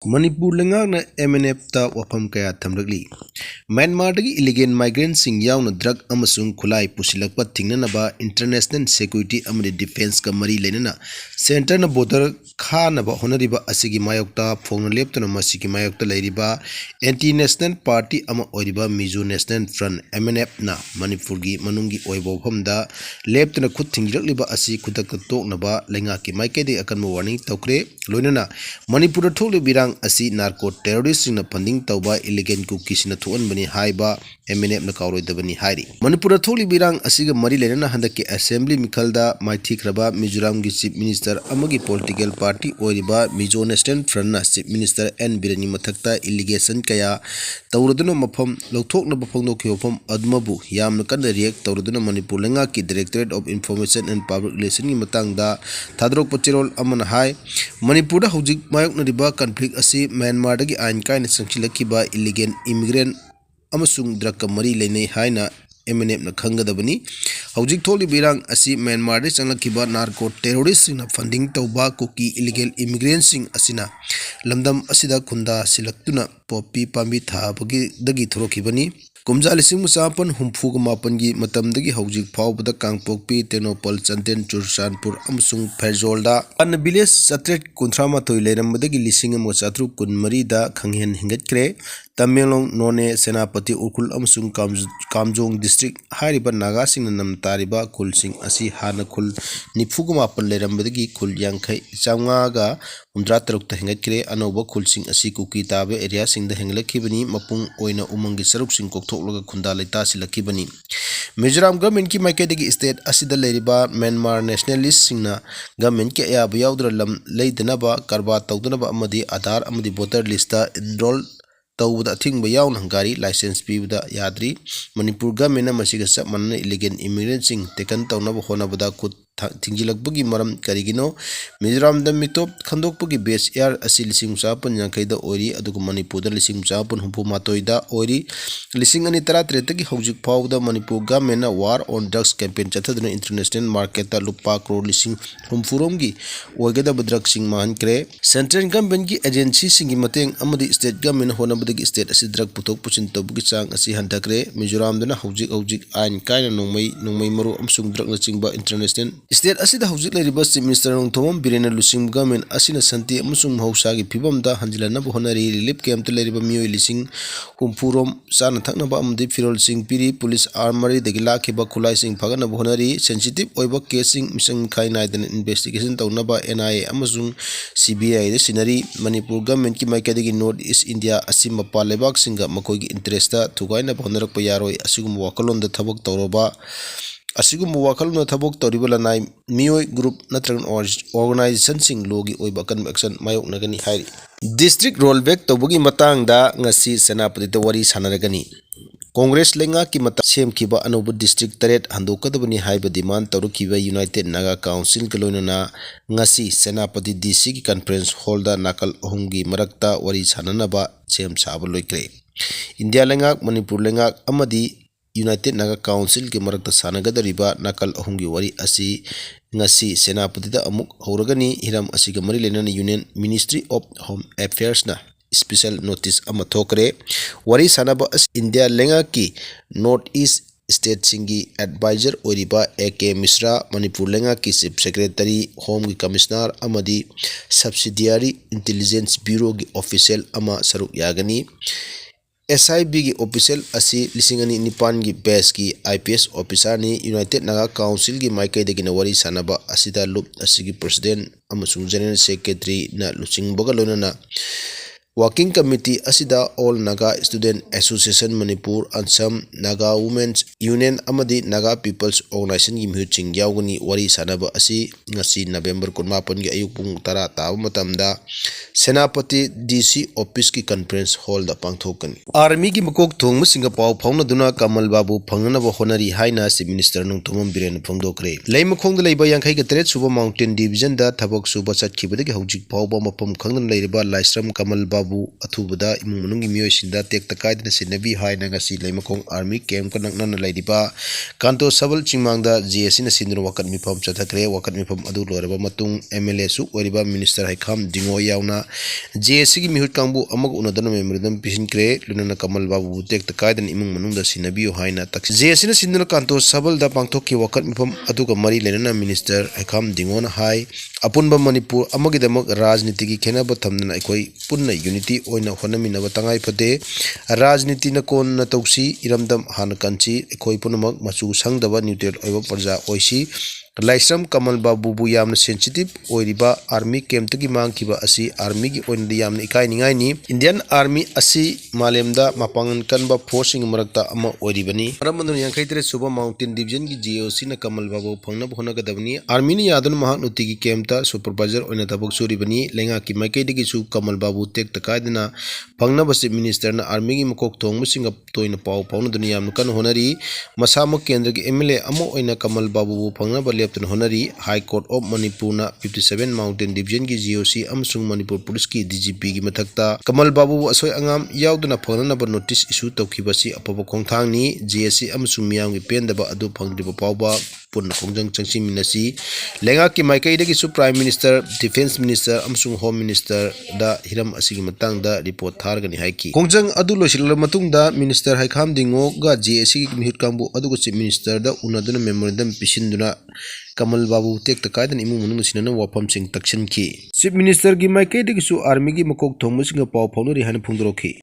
Manipur lengakna MNF ta wafam kaya thamrakli. Myanmar dagi illegal migrants sing yauna drug amasung khulai pusilakpa thingnanaba international security amani defense ka mari lenana center na border khanaba honariba asigi mayokta phongna leptuna masigi mayokta leiriba anti national party ama oiriba Mizo National Front MNF na Manipur gi manungi oibo phamda leptuna khut thingrakliba asi khudak toknaba lengaki maikedi akan warning tawkre loinana Manipur thokli birang asi narco terrorist na funding tauba illegal cookies na thuan bani haiba MNF na kauroi da bani hairi Manipur tholi birang asiga mari lenana handaki assembly mikhalda maithi kraba Mizoram gi chief minister amagi political party oiriba Mizo National Front na chief minister N Birani mathakta allegation kaya tawraduna mafam lokthokna bafongno khiyofam admabu yamna kan react tawraduna Manipur lenga ki Directorate of Information and Public Relations gi matangda thadrok pachirol amana hai Manipur da hojik mayok na riba conflict asi Myanmar dagi ain kaina sangchilakiba illegal immigrant amasung drug mari leinei haina MNF na khangadabani hojik tholi birang asi Myanmar de changlakiba narco terrorist na funding tauba koki illegal immigrants sing asina lamdam asida khunda silaktuna popi pambi thabagi dagi thorokibani kumja lising musapan humfuga mapangi matamdagi hojik phawbada kangpokpi tenopal chanten churchanpur amasung Faizolda an village satret kuntrama toi leirambadagi lising mo chatru kunmari da khanghen hingatkre Tamelong None Senapati Ukul amasung Kamjong district hariba naga sing nam tariba kul sing asi hana kul nifuguma pan lerambadagi kul yankai changa ga umdra taruk ta hingatkre anoba kul sing asi kuki tabe area sing da hinglakibani mapung oina umangi saruk sing kokthokloga khunda leita silakibani Mizoram government ki maikadagi state asida leriba Myanmar nationalist singna government ke ya yaudra lam leidanaba karba tawdanaba amadi Aadhaar amadi voter list ta enroll tawda thingba yauna gari license pibuda yadri Manipur government masiga sapmanna illegal immigrant sing taken tawnaba honabada kut tingjilakbagi maram karigino Mizoram da mitop khandokpagi base air asi lising sapun yankaida ori adugu Manipur da lising sapun humpu matoida ori lising ani tara tretagi hojik phawda Manipur government na war on drugs campaign chathaduna international market ta lupa crore lising humfuromgi ogeda drug sing man kre central government gi agency singi mateng amadi state government honabadagi state asi drug putok puchin tobugi chang asi handakre Mizoram dana hojik ain kaina nongmai maru amsung drug na chingba international state asida hojik leriba chief minister nong thomam birena lusing government asina santi amusung mahausa gi phibam da hanjilana honari relief camp te leriba mioi lising humpurom sana thakna ba amdi firol sing piri police armory degi lakhiba khulai sing phagana honari sensitive oiba casing misang khai naidan investigation tawna ba NIA amusung CBI de sinari Manipur government ki maikadagi North East India asima palebak singa makoi gi interest ta thugaina bhonarak pa yaroi asigum wakalon da thabak tawroba asigum wakalon thabok toribala nai mioi group natrang organization sing logi oiba convection mayok nagani hairi district rollback tobugi matang da ngasi senapati te wari sanaragani Congress lenga ki mata semkiba anobu district taret handokadabani haiba demand torukiba United Naga Council kalonana ngasi senapati DC ki conference hall da nakal ohumgi marakta wari sananaba sem saba loikre India lenga Manipur lenga amadi United Naga Council ke marakta sanagadariba nakal ahumgi wari asi ngasi senapati da amuk horagani hiram asiga mari lenana Union Ministry of Home Affairs na special notice ama thokre wari sanaba as India lenga ki North East State singi advisor oriba AK Misra Manipur lenga ki chief secretary home gi commissioner amadi subsidiary intelligence bureau gi official ama saruk yagani SIB gi official asi lisingani nipan gi base ki IPS officer ni United Naga Council gi maikai degi na wari sanaba asida loop asigi president amasung general secretary na lusing bogalona na Working Committee asida All Naga Student Association Manipur Ansam Naga Women's Union amadi Naga People's Organization gi mhuching yaugani wari sanaba asi ngasi November 18 gi ayuk pung 10 taw matamda Senapati DC office ki conference hall da pangthokani Army gi makok thong musinga paw phawna duna Kamalbabu phangna ba honari haina chief minister nung thomam biren phongdokre leimakhong da leiba yankhai ga tret suba mountain division da thabok suba chatkibadagi hojik phawba mapam khangna leiriba Laisram Kamalbabu Kamalbabu athubada imung manungi miyoisinda tekta kaidana sinabi haina ngasi leimakong army camp ka naknana laidiba kanto sabal chingmangda GSC na sindur wakat mifam chathakre wakat mifam adu loraba matung MLA su oriba minister Haikam Dingo yauna GSC gi mihut kangbu amag unadana memorandum pisinkre lunana Kamalbabu tekta kaidana imung manungda sinabi haina tak GSC na sindur kanto sabal da pangthokki wakat mifam adu ka mari lenana minister Haikam Dingo na hai apunba Manipur amagidamag rajniti gi khenaba thamna aikoi punna unity oina honaminaba tangai phade rajniti na kon na tausi iramdam han kanchi aikoi punamak machu sangdaba neutral oiba parja oisi Laisram Kamalbabu bu yamna sensitive oiriba army camp tagi Mangkhiba asi army gi oina yamna ikai ningai ni Indian army asi malemda mapangan kanba forcing marakta ama oiribani aramandu yankaitre suba mountain division gi GOC na Kamalbabu phangna bhona gadabani army ni yadun mahak nuti gi camp ta supervisor oina tabuk suribani lenga ki maikai digi su Kamalbabu tek takaidna phangna basi minister na army gi makok thong musinga toina pau pauna duni yamna kan honari masama kendra gi MLA ama oina Kamalbabu bu phangna ba honari High Court of Manipur na 57 Mountain Division ki GOC amsung Manipur Police ki DGP ki mathakta Kamalbabu asoi angam yauduna phangna ba notice issue tawkhibasi apaba khongthang ni GSC amsung miyam gi pendaba adu phangdriba pawba punna khongjang changsi minasi lenga ki maikai dagi su Prime Minister Defense Minister amsung Home Minister da hiram asigi matang da report thargani haiki khongjang adu losilala matung da Minister Haikam Dingo ga GSC ki mihut kangbu adu Chief Minister da unaduna memorandum pisinduna Kamalbabu tekta kaidan imung manung sinana wafam sing takshan ki Chief Minister gi maikai dagi su army gi makok thongmu singa paw phonori han phungdoroki